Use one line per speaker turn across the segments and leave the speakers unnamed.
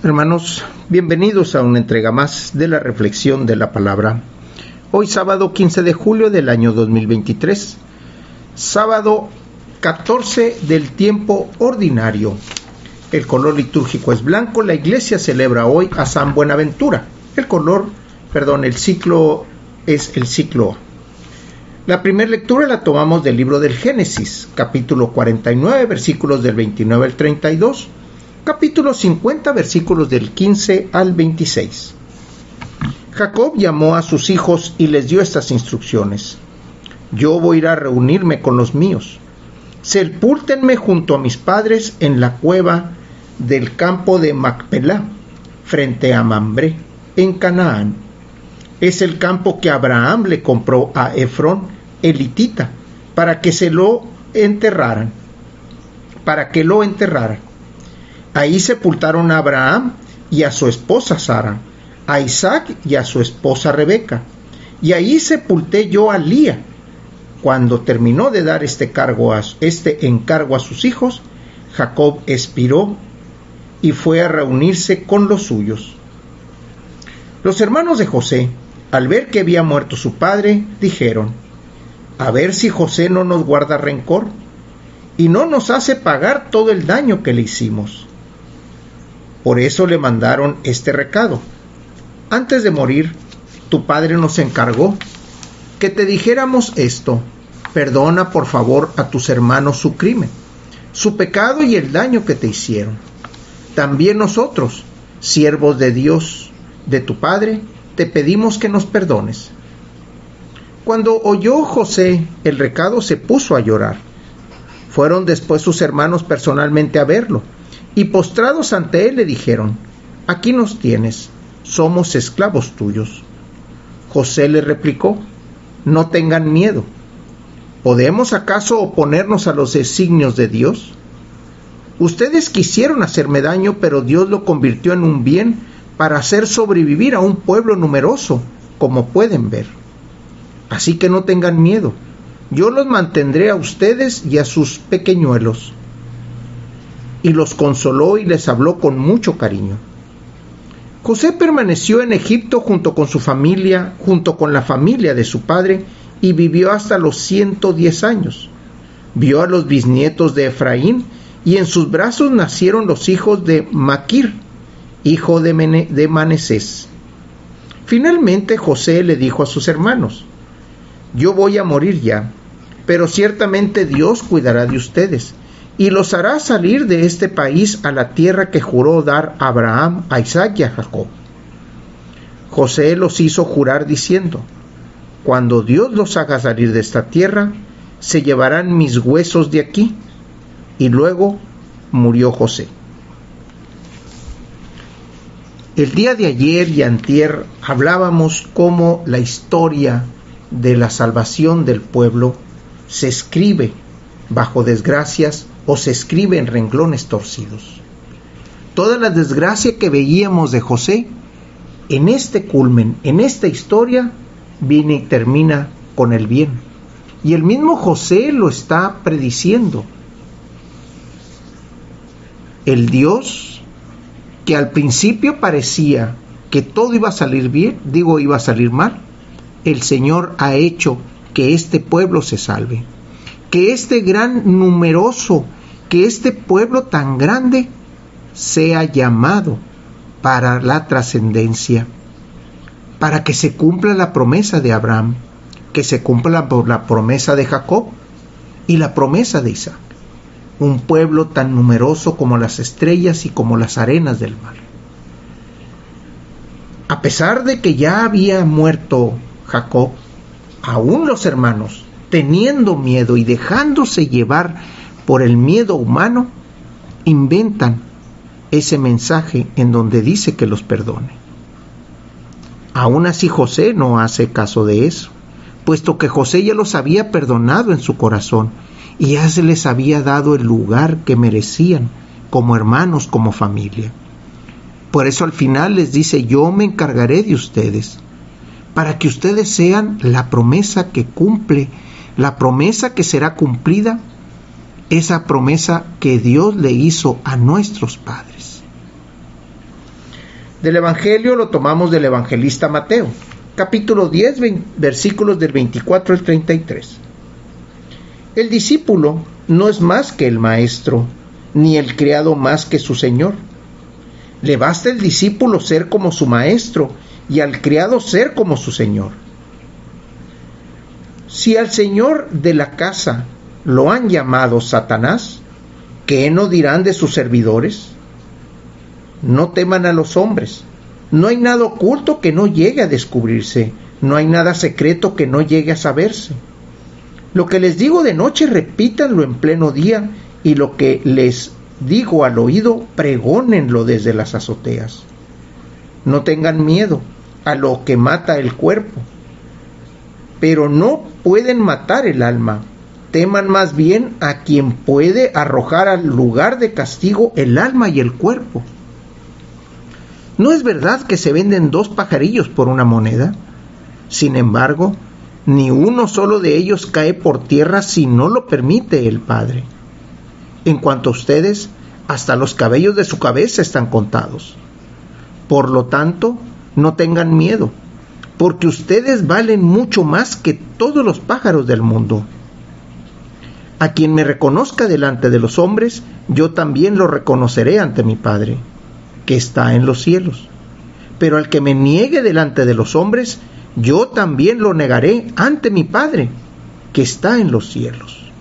Hermanos, bienvenidos a una entrega más de la reflexión de la palabra. Hoy sábado 15 de julio del año 2023, sábado 14 del tiempo ordinario. El color litúrgico es blanco. La iglesia celebra hoy a San Buenaventura. El ciclo es el ciclo A. La primera lectura la tomamos del libro del Génesis, capítulo 49, versículos del 29 al 32, capítulo 50, versículos del 15 al 26. Jacob llamó a sus hijos y les dio estas instrucciones: Yo voy a ir a reunirme con los míos. Sepúltenme junto a mis padres en la cueva del campo de Macpelá, frente a Mambré, en Canaán. Es el campo que Abraham le compró a Efrón, elitita, para que lo enterraran. Ahí sepultaron a Abraham y a su esposa Sara, a Isaac y a su esposa Rebeca. Y ahí sepulté yo a Lía. Cuando terminó de dar este encargo a sus hijos, Jacob expiró y fue a reunirse con los suyos. Los hermanos de José, al ver que había muerto su padre, dijeron: A ver si José no nos guarda rencor y no nos hace pagar todo el daño que le hicimos. Por eso le mandaron este recado: Antes de morir, tu padre nos encargó que te dijéramos esto: perdona por favor a tus hermanos su crimen, su pecado y el daño que te hicieron. También nosotros, siervos de Dios, de tu padre, te pedimos que nos perdones. Cuando oyó José el recado, se puso a llorar. Fueron después sus hermanos personalmente a verlo, y postrados ante él le dijeron: Aquí nos tienes, somos esclavos tuyos. José le replicó: No tengan miedo. ¿Podemos acaso oponernos a los designios de Dios? Ustedes quisieron hacerme daño, pero Dios lo convirtió en un bien para hacer sobrevivir a un pueblo numeroso, como pueden ver. Así que no tengan miedo. Yo los mantendré a ustedes y a sus pequeñuelos. Y los consoló y les habló con mucho cariño. José permaneció en Egipto junto con la familia de su padre, y vivió hasta los 110 años. Vio a los bisnietos de Efraín, y en sus brazos nacieron los hijos de Maquir, hijo de Manasés. Finalmente José le dijo a sus hermanos: Yo voy a morir ya, pero ciertamente Dios cuidará de ustedes y los hará salir de este país a la tierra que juró dar a Abraham, a Isaac y a Jacob. José los hizo jurar diciendo: Cuando Dios los haga salir de esta tierra, se llevarán mis huesos de aquí. Y luego murió José. El día de ayer y antier hablábamos cómo la historia de la salvación del pueblo se escribe bajo desgracias o se escribe en renglones torcidos. Toda la desgracia que veíamos de José, en este culmen, en esta historia, viene y termina con el bien. Y el mismo José lo está prediciendo. El Dios que al principio parecía que todo iba a salir bien, iba a salir mal, el Señor ha hecho que este pueblo se salve, que este pueblo tan grande sea llamado para la trascendencia, para que se cumpla la promesa de Abraham, que se cumpla la promesa de Jacob y la promesa de Isaac. Un pueblo tan numeroso como las estrellas y como las arenas del mar. A pesar de que ya había muerto Jacob, aún los hermanos, teniendo miedo y dejándose llevar por el miedo humano, inventan ese mensaje en donde dice que los perdone. Aún así José no hace caso de eso, puesto que José ya los había perdonado en su corazón y ya se les había dado el lugar que merecían como hermanos, como familia. Por eso al final les dice: Yo me encargaré de ustedes, para que ustedes sean la promesa que cumple, la promesa que será cumplida, esa promesa que Dios le hizo a nuestros padres. Del Evangelio lo tomamos del evangelista Mateo, capítulo 10, versículos del 24 al 33. El discípulo no es más que el maestro, ni el criado más que su señor. Le basta el discípulo ser como su maestro y al criado ser como su señor. Si al señor de la casa lo han llamado Satanás, ¿qué no dirán de sus servidores? No teman a los hombres. No hay nada oculto que no llegue a descubrirse. No hay nada secreto que no llegue a saberse. Lo que les digo de noche, repítanlo en pleno día, y lo que les digo al oído, pregónenlo desde las azoteas. No tengan miedo a lo que mata el cuerpo, pero no pueden matar el alma. Teman más bien a quien puede arrojar al lugar de castigo el alma y el cuerpo. ¿No es verdad que se venden 2 pajarillos por una moneda? Sin embargo, ni uno solo de ellos cae por tierra si no lo permite el Padre. En cuanto a ustedes, hasta los cabellos de su cabeza están contados. Por lo tanto, no tengan miedo, porque ustedes valen mucho más que todos los pájaros del mundo. A quien me reconozca delante de los hombres, yo también lo reconoceré ante mi Padre, que está en los cielos. Pero al que me niegue delante de los hombres, yo también lo negaré ante mi Padre, que está en los cielos.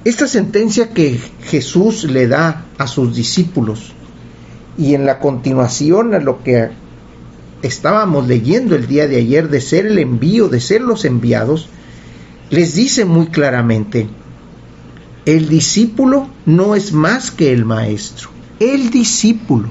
Esta sentencia que Jesús le da a sus discípulos, y en la continuación a lo que estábamos leyendo el día de ayer, de ser el envío, de ser los enviados, les dice muy claramente: el discípulo no es más que el maestro. El discípulo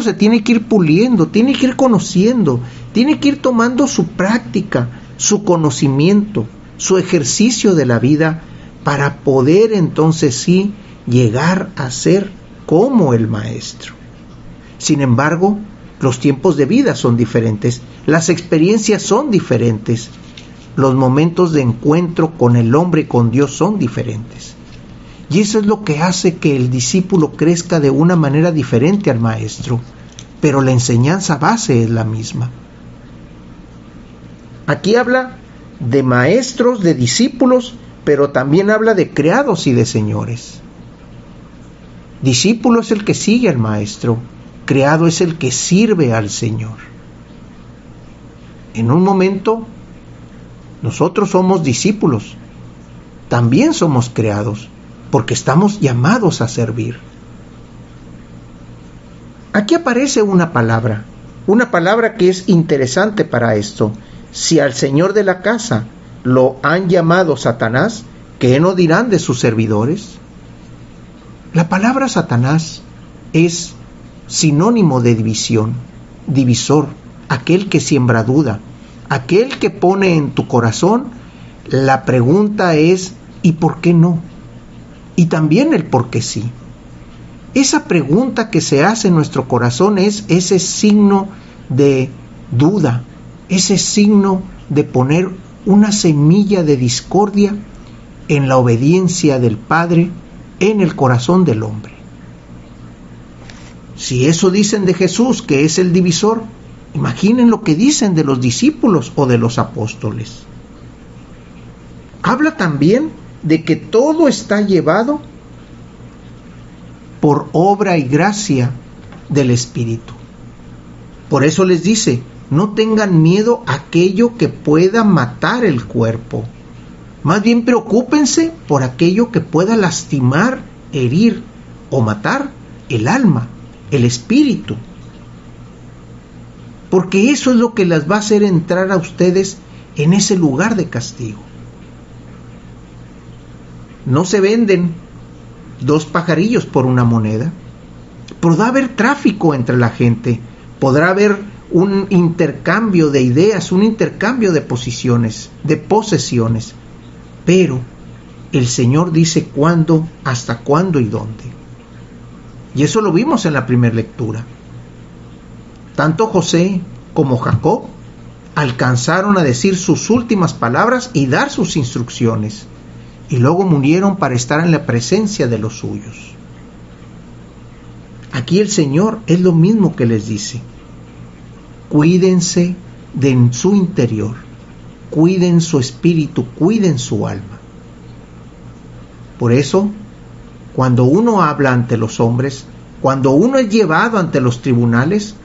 se tiene que ir puliendo, tiene que ir conociendo, tiene que ir tomando su práctica, su conocimiento, su ejercicio de la vida, para poder entonces sí llegar a ser como el maestro. Sin embargo, los tiempos de vida son diferentes, las experiencias son diferentes, los momentos de encuentro con el hombre y con Dios son diferentes. Y eso es lo que hace que el discípulo crezca de una manera diferente al maestro, pero la enseñanza base es la misma. Aquí habla de maestros, de discípulos, pero también habla de criados y de señores. Discípulo es el que sigue al maestro, criado es el que sirve al Señor. En un momento, nosotros somos discípulos, también somos criados, porque estamos llamados a servir. Aquí aparece una palabra que es interesante para esto. Si al señor de la casa lo han llamado Satanás, ¿qué no dirán de sus servidores? La palabra Satanás es sinónimo de división, divisor, aquel que siembra duda, aquel que pone en tu corazón la pregunta es ¿y por qué no? Y también el por qué sí. Esa pregunta que se hace en nuestro corazón es ese signo de duda, ese signo de poner una semilla de discordia en la obediencia del Padre en el corazón del hombre. Si eso dicen de Jesús, que es el divisor, imaginen lo que dicen de los discípulos o de los apóstoles. Habla también de que todo está llevado por obra y gracia del Espíritu. Por eso les dice, no tengan miedo a aquello que pueda matar el cuerpo. Más bien preocúpense por aquello que pueda lastimar, herir o matar el alma, el espíritu. Porque eso es lo que las va a hacer entrar a ustedes en ese lugar de castigo. No se venden 2 pajarillos por una moneda. Podrá haber tráfico entre la gente, podrá haber un intercambio de ideas, un intercambio de posiciones, de posesiones, pero el Señor dice cuándo, hasta cuándo y dónde. Y eso lo vimos en la primera lectura. Tanto José como Jacob alcanzaron a decir sus últimas palabras y dar sus instrucciones, y luego murieron para estar en la presencia de los suyos. Aquí el Señor es lo mismo que les dice. Cuídense de su interior, cuiden su espíritu, cuiden su alma. Por eso, cuando uno habla ante los hombres, cuando uno es llevado ante los tribunales,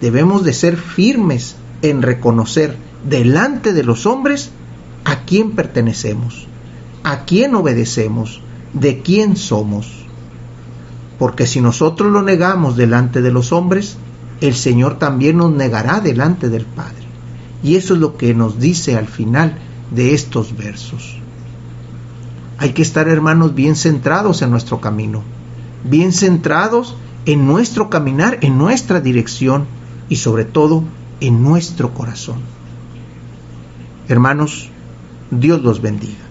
debemos de ser firmes en reconocer delante de los hombres a quién pertenecemos, a quién obedecemos, de quién somos. Porque si nosotros lo negamos delante de los hombres, el Señor también nos negará delante del Padre. Y eso es lo que nos dice al final de estos versos. Hay que estar, hermanos, bien centrados en nuestro camino, bien centrados en nuestro caminar, en nuestra dirección y sobre todo en nuestro corazón. Hermanos, Dios los bendiga.